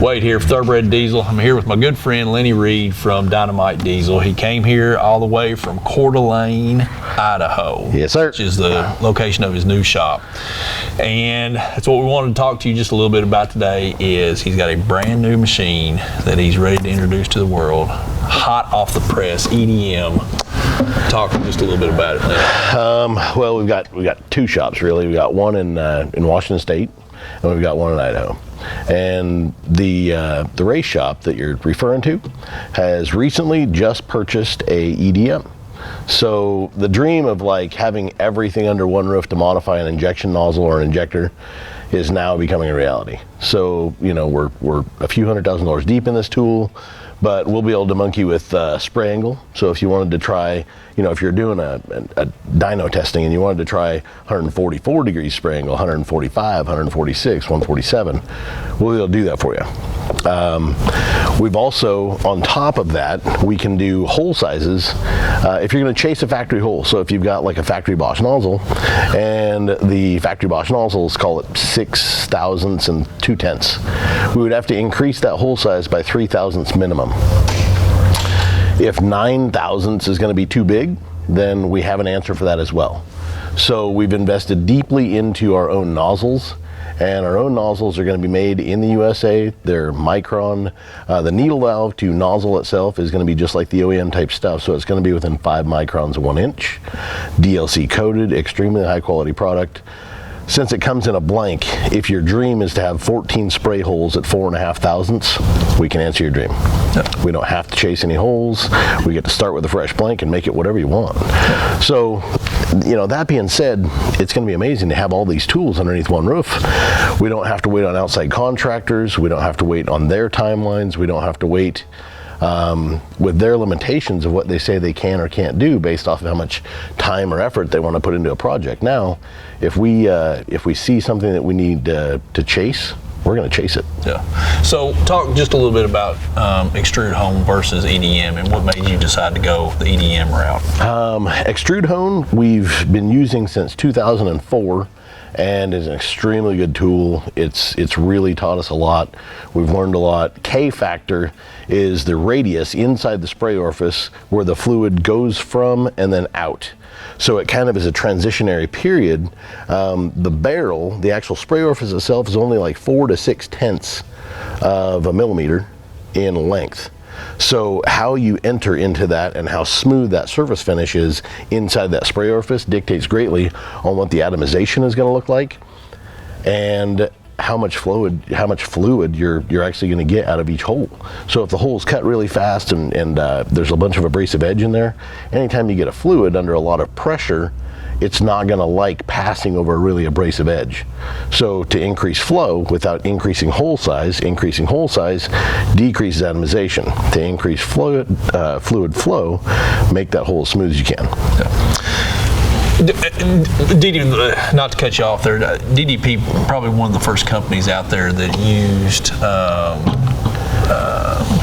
Wade here for Thoroughbred Diesel. I'm here with my good friend Lenny Reed from Dynomite Diesel. He came here all the way from Coeur d'Alene, Idaho. Yes, sir. Which is the location of his new shop. And that's what we wanted to talk to you just a little bit about today. Is he's got a brand new machine that he's ready to introduce to the world, hot off the press, EDM. Talk just a little bit about it, Lenny. Well, we've got two shops really. We got one in Washington State, and we've got one in Idaho. And the race shop that you're referring to has recently just purchased a EDM. So the dream of like having everything under one roof to modify an injection nozzle or an injector is now becoming a reality. So, you know, we're a few $100,000 deep in this tool, but we'll be able to monkey with spray angle. So if you wanted to try, you know, if you're doing a dyno testing and you wanted to try 144 degrees spray angle, 145, 146, 147, we'll be able to do that for you. We've also, on top of that, we can do hole sizes if you're going to chase a factory hole. So if you've got like a factory Bosch nozzle, and the factory Bosch nozzles call it 6 thousandths and 2 tenths, we would have to increase that hole size by 3 thousandths minimum. If 9 thousandths is going to be too big, then we have an answer for that as well. So we've invested deeply into our own nozzles, and our own nozzles are going to be made in the USA. They're micron. The needle valve to nozzle itself is going to be just like the OEM type stuff, so it's going to be within 5 microns of 1 inch. DLC coated, extremely high quality product. Since it comes in a blank, if your dream is to have 14 spray holes at 4.5 thousandths, we can answer your dream. Yeah. We don't have to chase any holes. We get to start with a fresh blank and make it whatever you want. Yeah. So, you know, that being said, it's going to be amazing to have all these tools underneath one roof. We don't have to wait on outside contractors. We don't have to wait on their timelines. We don't have to wait with their limitations of what they say they can or can't do based off of how much time or effort they want to put into a project. Now, if we see something that we need to chase, we're going to chase it. Yeah. So talk just a little bit about Extrude Hone versus EDM and what made you decide to go the EDM route. Extrude Hone we've been using since 2004. And is an extremely good tool. It's really taught us a lot. We've learned a lot. K factor is the radius inside the spray orifice where the fluid goes from and then out. So it kind of is a transitionary period. The barrel, the actual spray orifice itself, is only like 4 to 6 tenths of a millimeter in length. So how you enter into that and how smooth that surface finish is inside that spray orifice dictates greatly on what the atomization is going to look like and how much fluid you're actually going to get out of each hole. So if the hole is cut really fast and there's a bunch of abrasive edge in there, anytime you get a fluid under a lot of pressure, it's not going to like passing over a really abrasive edge. So to increase flow without increasing hole size decreases atomization. To increase fluid flow, make that hole as smooth as you can. DDP, not to cut you off there, DDP probably one of the first companies out there that used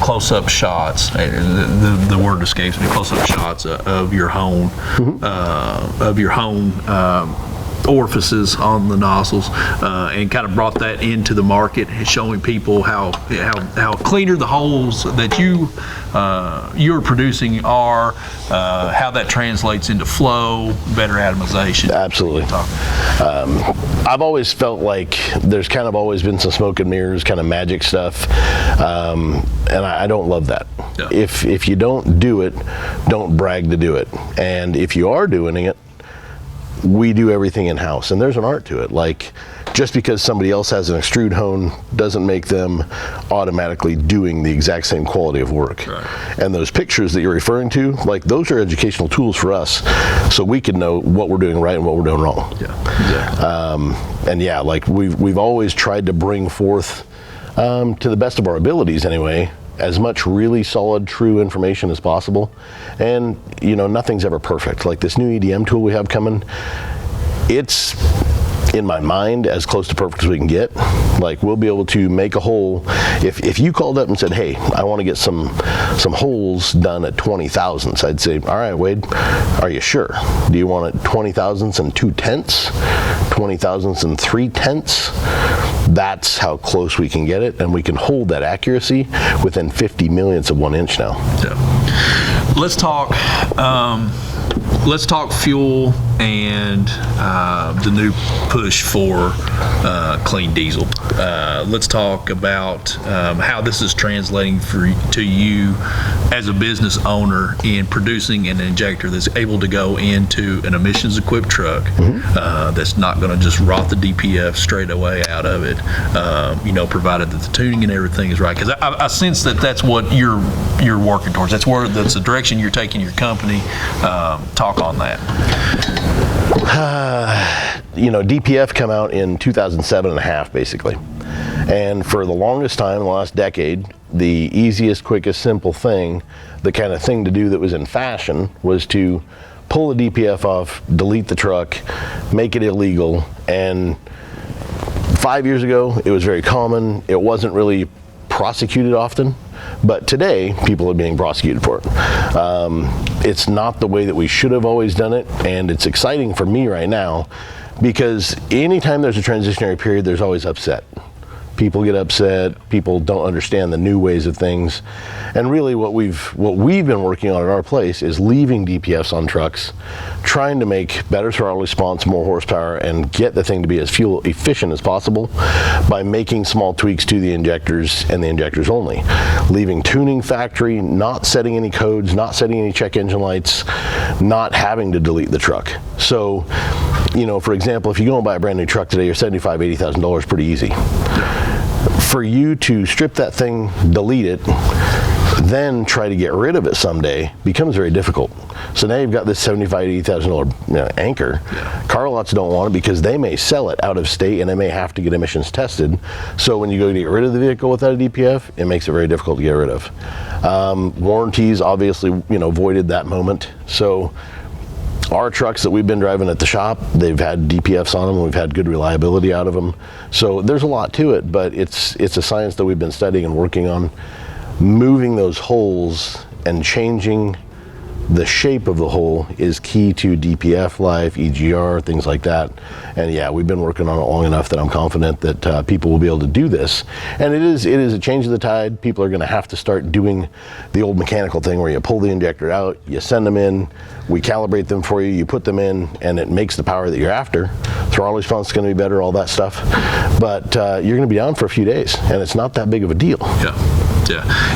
close-up shots. The word escapes me. Close-up shots of your Hone, orifices on the nozzles, and kind of brought that into the market, showing people how cleaner the holes that you're producing are, how that translates into flow, better atomization. Absolutely. I've always felt like there's kind of always been some smoke and mirrors, kind of magic stuff, and I don't love that. Yeah. If you don't do it, don't brag to do it. And if you are doing it, we do everything in-house, and there's an art to it. Like, just because somebody else has an Extrude Hone doesn't make them automatically doing the exact same quality of work. Right. And those pictures that you're referring to, like, those are educational tools for us, so we can know what we're doing right and what we're doing wrong. Yeah, exactly. And yeah, like we've always tried to bring forth, to the best of our abilities anyway, as much really solid, true information as possible. And, you know, nothing's ever perfect. Like this new EDM tool we have coming, it's, in my mind, as close to perfect as we can get. Like, we'll be able to make a hole. If you called up and said, hey, I want to get some holes done at 20 thousandths, I'd say, all right, Wade, are you sure? Do you want it 20 thousandths and 2 tenths, 20 thousandths and 3/10. That's how close we can get it, and we can hold that accuracy within 50 millionths of 1 inch now. Yeah. Let's talk fuel and the new push for clean diesel. Let's talk about how this is translating to you as a business owner in producing an injector that's able to go into an emissions equipped truck, that's not going to just rot the DPF straight away out of it, provided that the tuning and everything is right. Because I sense that that's what you're working towards. That's the direction you're taking your company. Talk on that. DPF come out in 2007 and a half, basically. And for the longest time, the last decade, the easiest, quickest, simple thing, the kind of thing to do that was in fashion, was to pull the DPF off, delete the truck, make it illegal. And 5 years ago, it was very common. It wasn't really prosecuted often. But today, people are being prosecuted for it. It's not the way that we should have always done it, and it's exciting for me right now because anytime there's a transitionary period, there's always upset. People get upset, people don't understand the new ways of things. And really what we've been working on at our place is leaving DPFs on trucks, trying to make better throttle response, more horsepower, and get the thing to be as fuel efficient as possible by making small tweaks to the injectors and the injectors only. Leaving tuning factory, not setting any codes, not setting any check engine lights, not having to delete the truck. So, for example, if you go and buy a brand new truck today, you're $75,000, $80,000 pretty easy. For you to strip that thing, delete it, then try to get rid of it someday becomes very difficult. So now you've got this $75,000, $80,000 anchor. Car lots don't want it because they may sell it out of state and they may have to get emissions tested. So when you go to get rid of the vehicle without a DPF, it makes it very difficult to get rid of. Warranties obviously, voided that moment. So our trucks that we've been driving at the shop, they've had DPFs on them. We've had good reliability out of them. So there's a lot to it, but it's a science that we've been studying and working on. Moving those holes and changing the shape of the hole is key to DPF life, EGR, things like that. And yeah, we've been working on it long enough that I'm confident that people will be able to do this. And it is a change of the tide. People are going to have to start doing the old mechanical thing where you pull the injector out, you send them in, we calibrate them for you, you put them in, and it makes the power that you're after. Throttle response is going to be better, all that stuff. But you're going to be down for a few days, and it's not that big of a deal.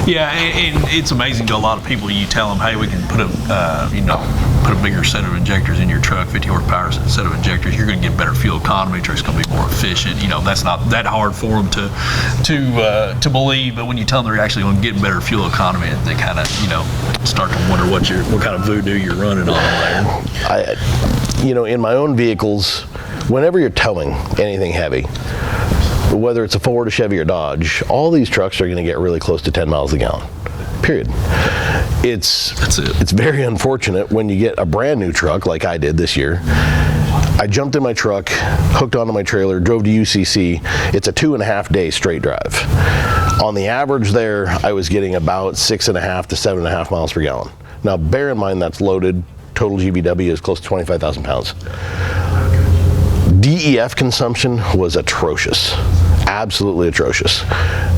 Yeah, and it's amazing to a lot of people. You tell them, hey, we can put a bigger set of injectors in your truck, 50 horsepower set of injectors. You're going to get better fuel economy. Truck's going to be more efficient. That's not that hard for them to believe. But when you tell them they're actually going to get better fuel economy, they kind of start to wonder what kind of voodoo you're running on there. In my own vehicles, whenever you're towing anything heavy, whether it's a Ford, a Chevy, or Dodge, all these trucks are going to get really close to 10 miles a gallon, period. It's very unfortunate when you get a brand new truck like I did this year. I jumped in my truck, hooked onto my trailer, drove to UCC. It's a 2.5 day straight drive. On the average there, I was getting about 6.5 to 7.5 miles per gallon. Now bear in mind that's loaded. Total GVW is close to 25,000 pounds. DEF consumption was atrocious, absolutely atrocious.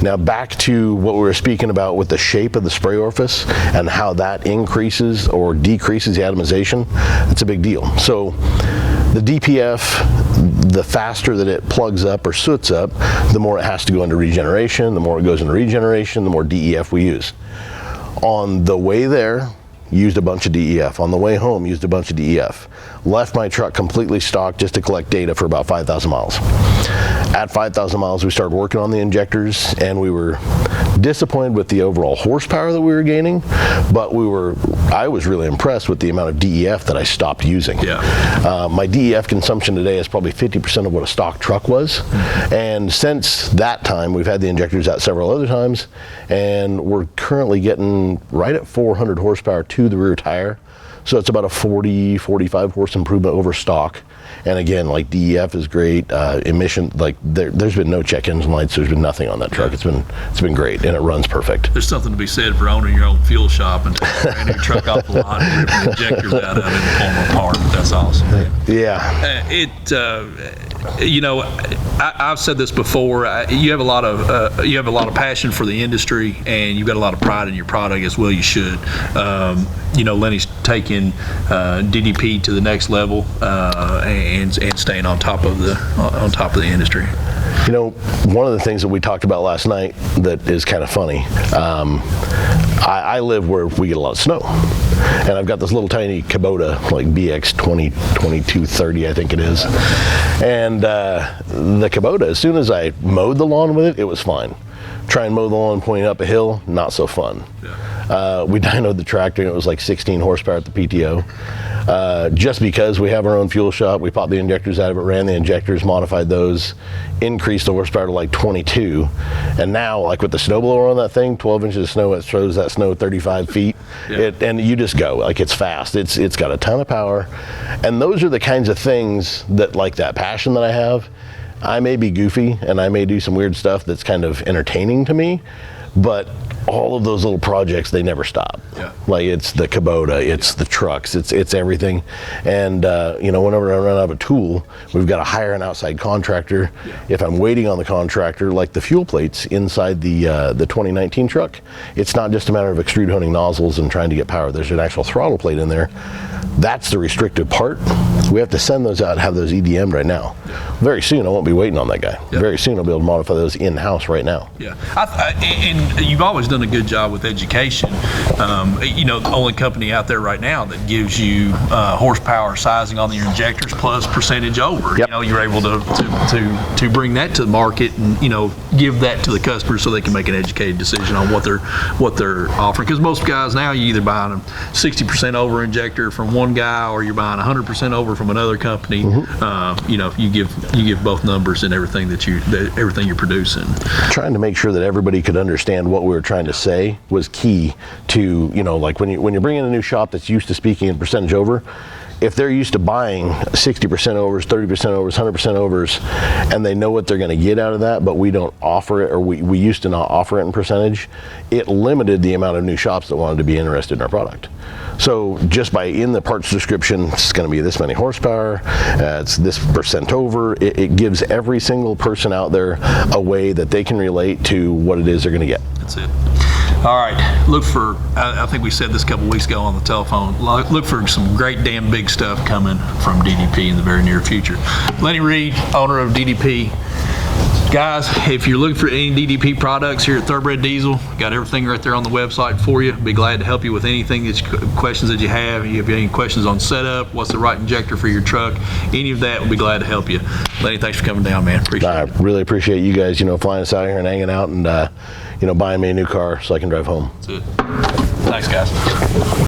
Now back to what we were speaking about with the shape of the spray orifice and how that increases or decreases the atomization, that's a big deal. So the DPF, the faster that it plugs up or soots up, the more it has to go into regeneration. The more it goes into regeneration, the more DEF we use. On the way there, used a bunch of DEF. On the way home, used a bunch of DEF. Left my truck completely stocked just to collect data for about 5,000 miles. At 5,000 miles, we started working on the injectors, and we were disappointed with the overall horsepower that we were gaining, but I was really impressed with the amount of DEF that I stopped using. My DEF consumption today is probably 50% of what a stock truck was. And since that time, we've had the injectors out several other times, and we're currently getting right at 400 horsepower to the rear tire. So it's about a 40, 45 horse improvement over stock. And again, like DEF is great. Emission, there's been no check engine lights. There's been nothing on that truck. It's been great, and it runs perfect. There's something to be said for owning your own fuel shop and taking a brand new truck off the lot and ripping the injectors out of it and pulling them apart. That's awesome. Yeah. you know, I've said this before. You have a lot of passion for the industry, and you've got a lot of pride in your product as well. You should. You know, Lenny's taking DDP to the next level and staying on top of the industry. You know, one of the things that we talked about last night that is kind of funny, I live where we get a lot of snow, and I've got this little tiny Kubota, like BX 2230, I think it is, and the Kubota, as soon as I mowed the lawn with it, it was fine. Try and mow the lawn pointing up a hill, not so fun. Yeah. We dynoed the tractor, and it was like 16 horsepower at the PTO. Just because we have our own fuel shop, we popped the injectors out of it, ran the injectors, modified those, increased the horsepower to like 22. And now, like with the snowblower on that thing, 12 inches of snow, it throws that snow 35 feet. Yeah. And you just go, like it's fast. It's got a ton of power. And those are the kinds of things that, like that passion that I have, I may be goofy and I may do some weird stuff that's kind of entertaining to me, but all of those little projects, they never stop. Yeah. Like it's the Kubota, it's the trucks, it's everything. And you know, whenever I run out of a tool, we've got to hire an outside contractor. Yeah. If I'm waiting on the contractor, like the fuel plates inside the 2019 truck, it's not just a matter of extrude honing nozzles and trying to get power. There's an actual throttle plate in there. That's the restrictive part. We have to send those out, have those EDM'd right now. Yeah. Very soon, I won't be waiting on that guy. Yep. Very soon, I'll be able to modify those in-house right now. Yeah, and you've always done a good job with education. You know, the only company out there right now that gives you horsepower sizing on your injectors plus percentage over. Yep. You know, you're able to bring that to the market and, you know, give that to the customer so they can make an educated decision on what they're offering. Because most guys now, you either buying a 60% over injector from one guy or you're buying 100% over from another company. Mm-hmm. You know, you give both numbers and everything everything you're producing. Trying to make sure that everybody could understand what we were trying to say was key to, you know, like when you're bringing a new shop that's used to speaking in percentage over, if they're used to buying 60% overs, 30% overs, 100% overs, and they know what they're going to get out of that, but we don't offer it, or we used to not offer it in percentage, it limited the amount of new shops that wanted to be interested in our product. So just by in the parts description, it's going to be this many horsepower, it's this percent over, it gives every single person out there a way that they can relate to what it is they're going to get. That's it. All right, look for, I think we said this a couple weeks ago on the telephone, look for some great damn big stuff coming from DDP in the very near future. Lenny Reed, owner of DDP. Guys, if you're looking for any DDP products here at Thoroughbred Diesel, got everything right there on the website for you. Be glad to help you with anything, questions that you have. If you have any questions on setup, what's the right injector for your truck, any of that, we'll be glad to help you. Lenny, thanks for coming down, man. Appreciate it. I really appreciate you guys, you know, flying us out here and hanging out and, you know, buying me a new car so I can drive home. That's it. Thanks, guys.